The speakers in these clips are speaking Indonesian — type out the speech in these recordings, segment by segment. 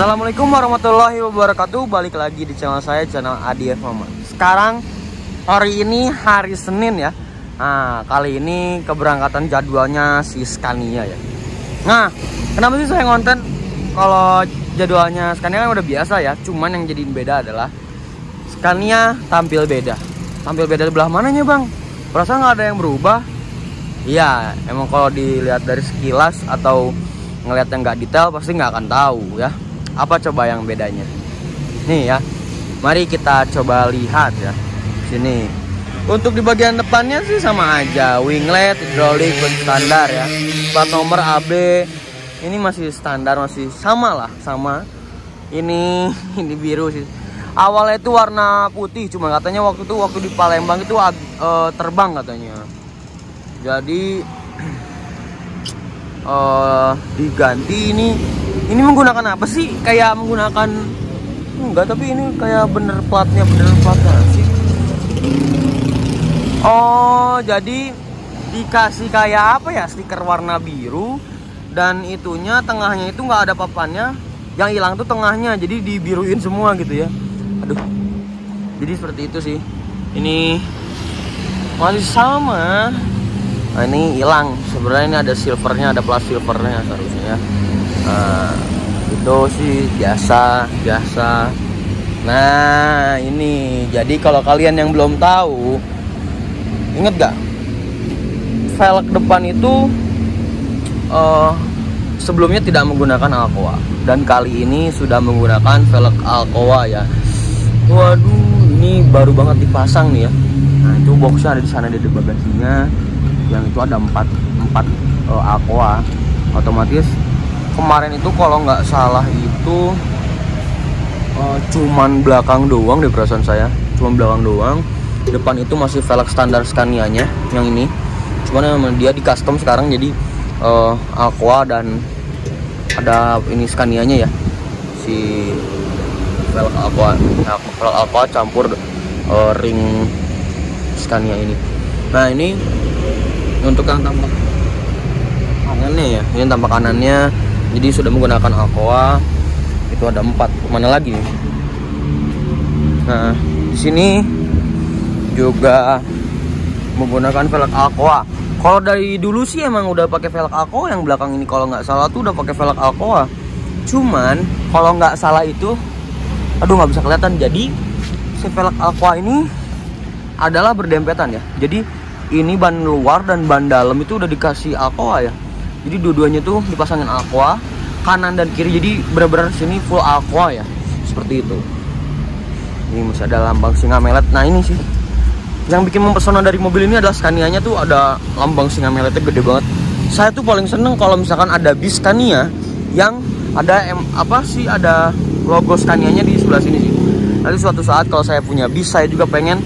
Assalamualaikum warahmatullahi wabarakatuh. Balik lagi di channel saya, channel ADF Mama. Sekarang hari ini hari Senin ya. Nah, kali ini keberangkatan jadwalnya si Scania ya. Nah, kenapa sih saya ngonten kalau jadwalnya Scania kan udah biasa ya. Cuman yang jadi beda adalah Scania tampil beda. Tampil beda di belah mananya bang? Perasaan nggak ada yang berubah. Iya, emang kalau dilihat dari sekilas atau ngelihat yang nggak detail pasti nggak akan tahu ya. Apa coba yang bedanya? Nih ya, mari kita coba lihat ya. Sini. Untuk di bagian depannya sih sama aja, winglet, hidrolik, standar ya. Plat nomor AB ini masih standar, masih sama lah, sama. Ini biru sih. Awalnya itu warna putih, cuma katanya waktu di Palembang itu terbang katanya. Jadi diganti ini menggunakan apa sih? Kayak menggunakan enggak, tapi ini kayak bener platnya sih. Oh, jadi dikasih kayak apa ya? Stiker warna biru dan itunya tengahnya itu nggak ada papannya. Yang hilang tuh tengahnya, jadi dibiruin semua gitu ya. Aduh. Jadi seperti itu sih. Ini masih sama. Nah, ini hilang. Sebenarnya ini ada silvernya, ada plat silvernya seharusnya ya. Nah, itu sih biasa. Nah, ini jadi kalau kalian yang belum tahu, inget gak? Velg depan itu sebelumnya tidak menggunakan Alcoa dan kali ini sudah menggunakan velg Alcoa ya. Waduh, ini baru banget dipasang nih ya. Nah, itu boxnya ada di sana, di bagasinya. Yang itu ada 4 Alcoa. Otomatis kemarin itu kalau nggak salah itu cuman belakang doang deh perasaan saya, cuman belakang doang. Depan itu masih velg standar Scania-nya yang ini, cuman dia di custom sekarang jadi Alcoa dan ada ini Scania-nya ya, si velg Alcoa campur ring Scania ini. Nah, ini untuk yang tampak kanannya ya, ini tampak kanannya jadi sudah menggunakan Alcoa. Itu ada 4, mana lagi nih? Nah, di sini juga menggunakan velg Alcoa. Kalau dari dulu sih emang udah pakai velg Alcoa, yang belakang ini kalau nggak salah tuh udah pakai velg Alcoa. Cuman kalau nggak salah itu, aduh nggak bisa kelihatan. Jadi si velg Alcoa ini adalah berdempetan ya. Jadi ini ban luar dan ban dalam itu udah dikasih Alcoa ya. Jadi dua-duanya tuh dipasangin Alcoa, kanan dan kiri. Jadi benar-benar sini full Alcoa ya. Seperti itu. Ini masih ada lambang singa melet. Nah, ini sih yang bikin mempesona dari mobil ini adalah Scania-nya tuh ada lambang singa meletnya gede banget. Saya tuh paling seneng kalau misalkan ada bis Scania yang ada ada logo Scania-nya di sebelah sini sih. Nanti suatu saat kalau saya punya bis, saya juga pengen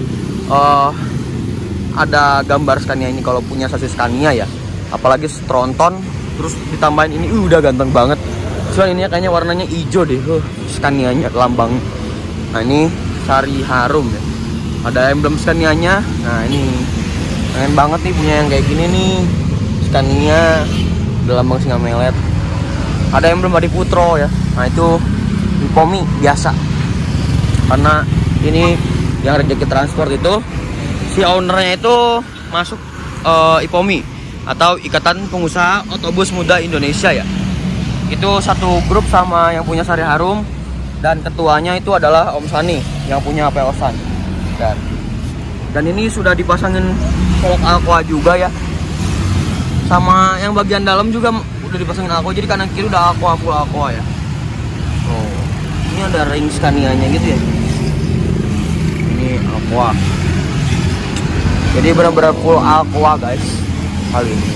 ada gambar Scania ini kalau punya sasis Scania ya. Apalagi tronton terus ditambahin ini udah ganteng banget. Cuman ini kayaknya warnanya hijau deh. Scania-nya lambang. Nah, ini Sari Harum ya. Ada emblem Scania-nya. Nah, ini pengen banget nih punya yang kayak gini nih. Scania ada lambang singa melet. Ada emblem Adi Putro ya. Nah, itu Ipomi biasa. Karena ini yang rezeki transport itu si ownernya itu masuk Ipomi atau Ikatan Pengusaha Otobus Muda Indonesia ya. Itu satu grup sama yang punya Sari Harum, dan ketuanya itu adalah Om Sani yang punya HP Osan. Dan ini sudah dipasangin velg Alcoa juga ya. Sama yang bagian dalam juga udah dipasangin Alcoa, jadi kanan kiri udah Alcoa, full Alcoa ya. Oh, ini ada ring Scania-nya gitu ya. Ini Alcoa. Jadi benar-benar full Alcoa guys kali ini.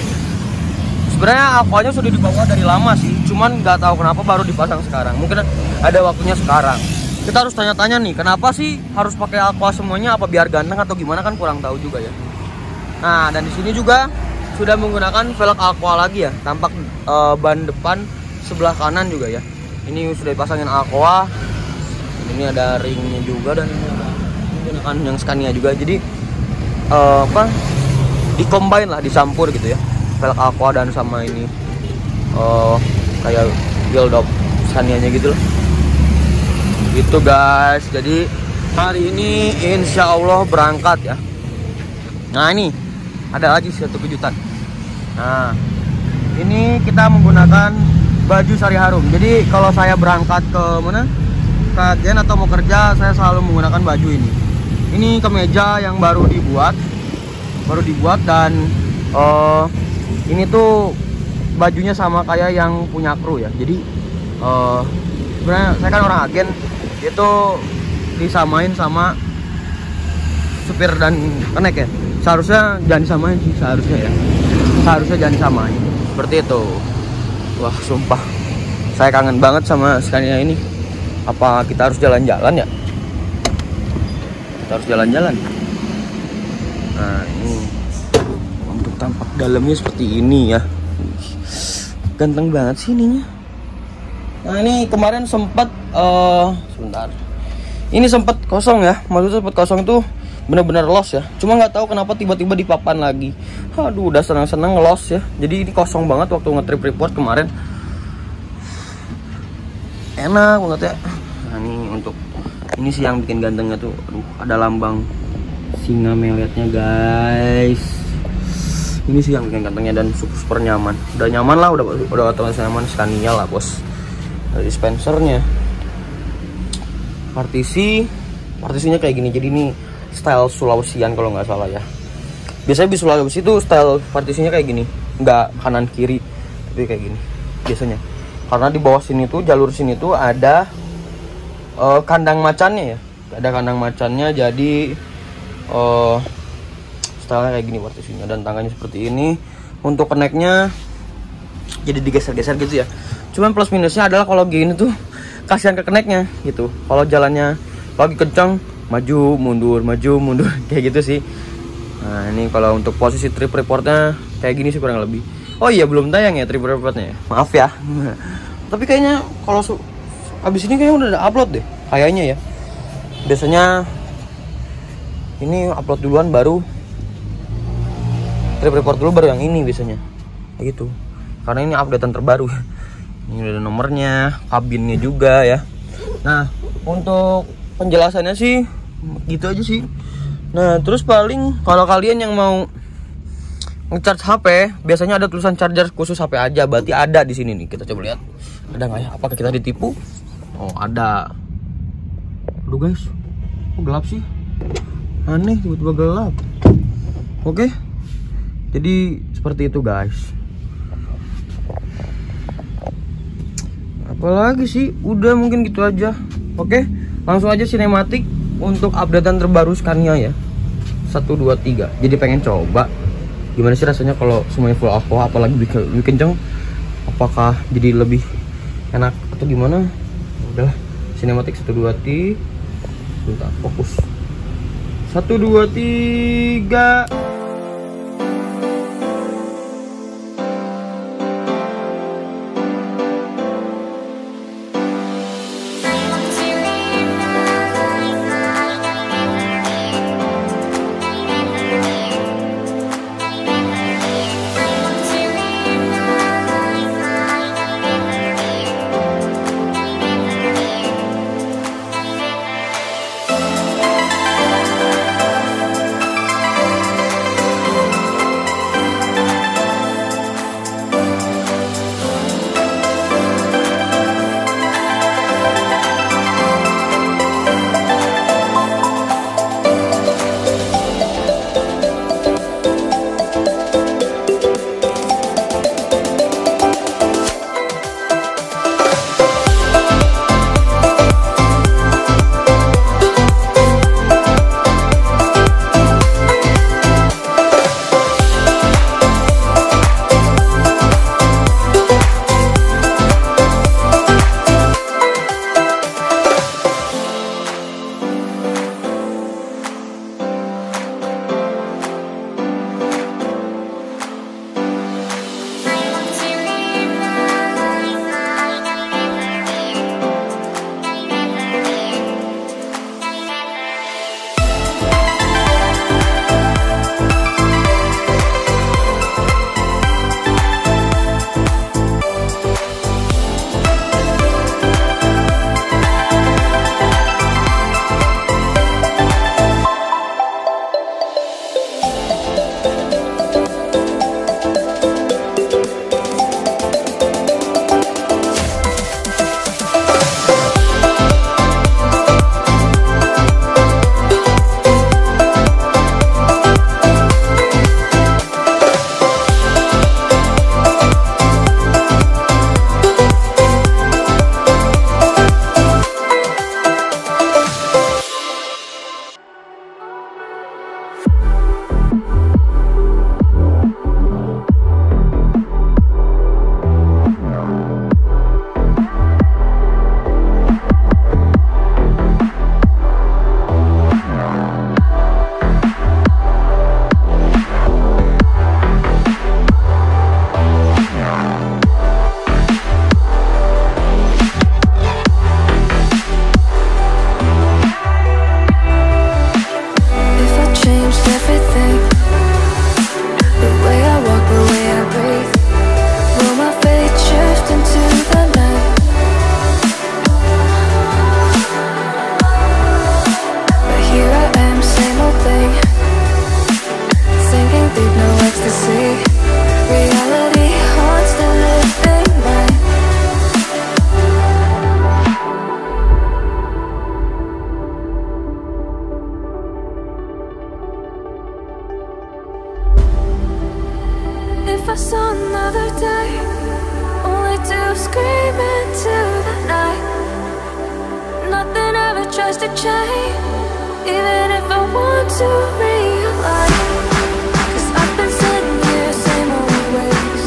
Sebenarnya Alcoa-nya sudah dibawa dari lama sih, cuman nggak tahu kenapa baru dipasang sekarang. Mungkin ada waktunya sekarang. Kita harus tanya-tanya nih, kenapa sih harus pakai Alcoa semuanya? Apa biar ganteng atau gimana, kan kurang tahu juga ya. Nah, dan di sini juga sudah menggunakan velg Alcoa lagi ya. Tampak ban depan sebelah kanan juga ya. Ini sudah dipasangin Alcoa. Ini ada ringnya juga dan menggunakan yang Scania juga. Jadi di-combine lah, dicampur gitu ya. Velg Alcoa dan sama ini kayak wheel dop Scania-nya gitu loh. Gitu guys. Jadi hari ini insya Allah berangkat ya. Nah ini ada lagi satu kejutan. Nah ini kita menggunakan baju Sari Harum. Jadi kalau saya berangkat ke mana, ke agen atau mau kerja, saya selalu menggunakan baju ini. Ini kemeja yang baru dibuat dan ini tuh bajunya sama kayak yang punya kru ya. Jadi sebenarnya saya kan orang agen, itu disamain sama supir dan kenek ya. Seharusnya jangan disamain sih, seharusnya jangan disamain seperti itu. Wah sumpah saya kangen banget sama Scania ini. Apa kita harus jalan-jalan ya? Kita harus jalan-jalan. Nah ini untuk tampak dalamnya seperti ini ya. Ganteng banget sih ininya. Nah ini kemarin sempat sebentar. Ini sempat kosong ya. Maksudnya sempat kosong tuh bener-bener loss ya. Cuma nggak tahu kenapa tiba-tiba dipapan lagi. Aduh udah senang-senang loss ya. Jadi ini kosong banget waktu nge-trip report kemarin. Enak banget ya. Nah ini untuk ini sih yang bikin gantengnya tuh. Aduh ada lambang singa meletnya guys. Ini sih yang bikin gantengnya dan super nyaman. Udah nyaman lah, udah otomatis nyaman. Scania lah bos. Dari dispensernya. Partisinya kayak gini. Jadi ini style Sulawesian kalau nggak salah ya. Biasanya di Sulawesi itu style partisinya kayak gini, nggak kanan kiri, tapi kayak gini biasanya. Karena di bawah sini tuh, jalur sini tuh ada kandang macannya ya. Ada kandang macannya, jadi stylenya kayak gini partisinya. Dan tangannya seperti ini. Untuk keneknya jadi digeser-geser gitu ya. Cuman plus minusnya adalah kalau gini tuh kasihan ke keneknya gitu. Kalau jalannya lagi kencang, maju mundur kayak gitu sih. Nah ini kalau untuk posisi trip reportnya kayak gini sih kurang lebih. Oh iya belum tayang ya trip reportnya ya, maaf ya. Tapi kayaknya kalau abis ini kayaknya udah ada upload deh kayaknya ya. Biasanya ini upload duluan baru trip report dulu baru yang ini biasanya kayak gitu, karena ini updatean terbaru. Ini udah nomornya, kabinnya juga ya. Nah untuk penjelasannya sih gitu aja sih. Nah terus paling kalau kalian yang mau ngecharge HP, biasanya ada tulisan charger khusus HP aja. Berarti ada di sini nih. Kita coba lihat ada nggak ya, apakah kita ditipu? Oh ada. Aduh guys, kok gelap sih, aneh tiba-tiba gelap. Oke, jadi seperti itu guys. Apalagi sih, udah mungkin gitu aja. Oke, langsung aja sinematik untuk updatean terbaru Scania ya 123. Jadi pengen coba gimana sih rasanya kalau semuanya full aqua, apalagi lebih kenceng. Apakah jadi lebih enak atau gimana? Udahlah, sinematik 123. Bentar, fokus. 1 2 3. if I saw another day, only to scream into the night. Nothing ever tries to change, even if I want to realize. 'Cause I've been sitting here, same old ways,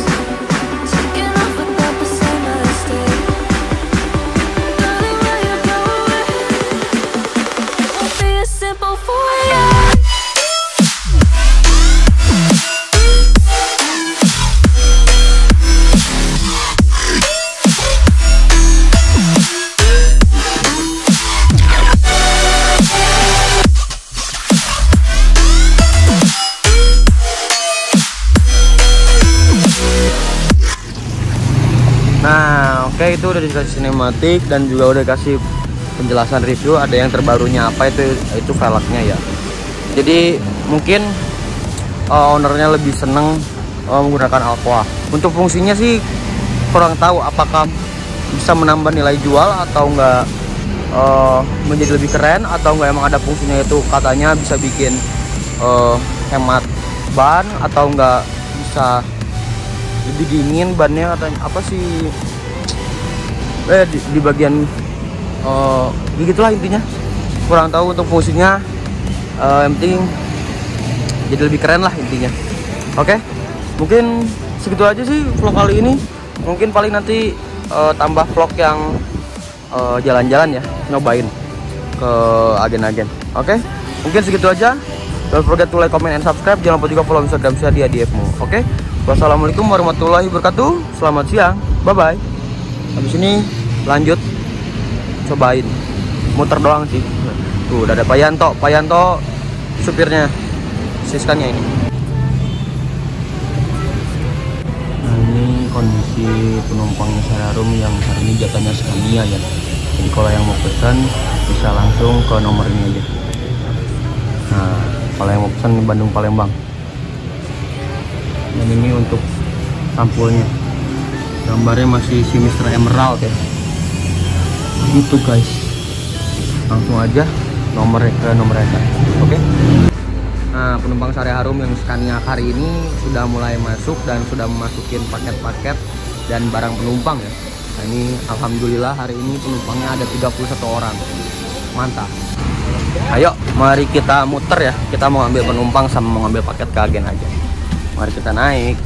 taking off without the same mistake. Darling, will you go away? It won't be as simple for you. Nah, oke, itu udah dikasih sinematik dan juga udah kasih penjelasan review. Ada yang terbarunya apa itu velgnya ya. Jadi mungkin ownernya lebih seneng menggunakan Aqua. Untuk fungsinya sih kurang tahu apakah bisa menambah nilai jual atau enggak, menjadi lebih keren atau enggak. Emang ada fungsinya, itu katanya bisa bikin hemat ban atau enggak bisa lebih dingin bannya, katanya apa sih di bagian gitulah intinya. Kurang tahu untuk fungsinya, yang penting jadi lebih keren lah intinya. Oke, mungkin segitu aja sih vlog kali ini. Mungkin paling nanti tambah vlog yang jalan-jalan ya, nyobain ke agen-agen. Oke, mungkin segitu aja. Don't forget to like, comment, and subscribe. Jangan lupa juga follow Instagram saya di ADFmu. Oke, wassalamualaikum warahmatullahi wabarakatuh. Selamat siang, bye bye. Habis ini lanjut cobain, muter doang sih. Tuh udah ada Pak Yanto supirnya Siskanya ini. Nah, ini kondisi penumpangnya Sariharum yang hari ini jatahnya Scania ya. Jadi kalau yang mau pesan bisa langsung ke nomor ini aja. Nah, kalau yang mau pesan Bandung Palembang. Dan ini untuk sampulnya, gambarnya masih si Mr. Emerald ya. Gitu guys, langsung aja nomornya ke nomor mereka. Oke. Nah, penumpang Sariharum yang Scania hari ini sudah mulai masuk dan sudah memasukin paket-paket dan barang penumpang ya. Nah, ini alhamdulillah hari ini penumpangnya ada 31 orang. Mantap. Ayo, mari kita muter ya. Kita mau ambil penumpang sama mau ambil paket ke agen aja. Mari kita naik.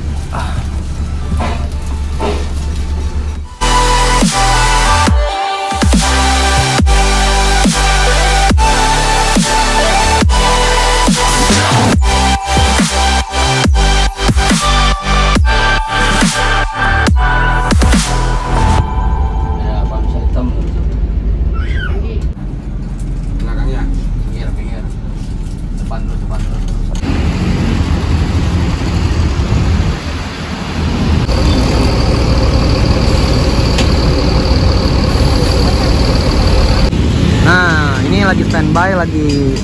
Lagi standby, lagi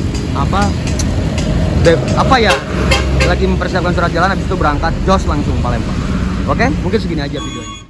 apa ya, lagi mempersiapkan surat jalan, habis itu berangkat jos langsung Palembang. Oke, mungkin segini aja videonya.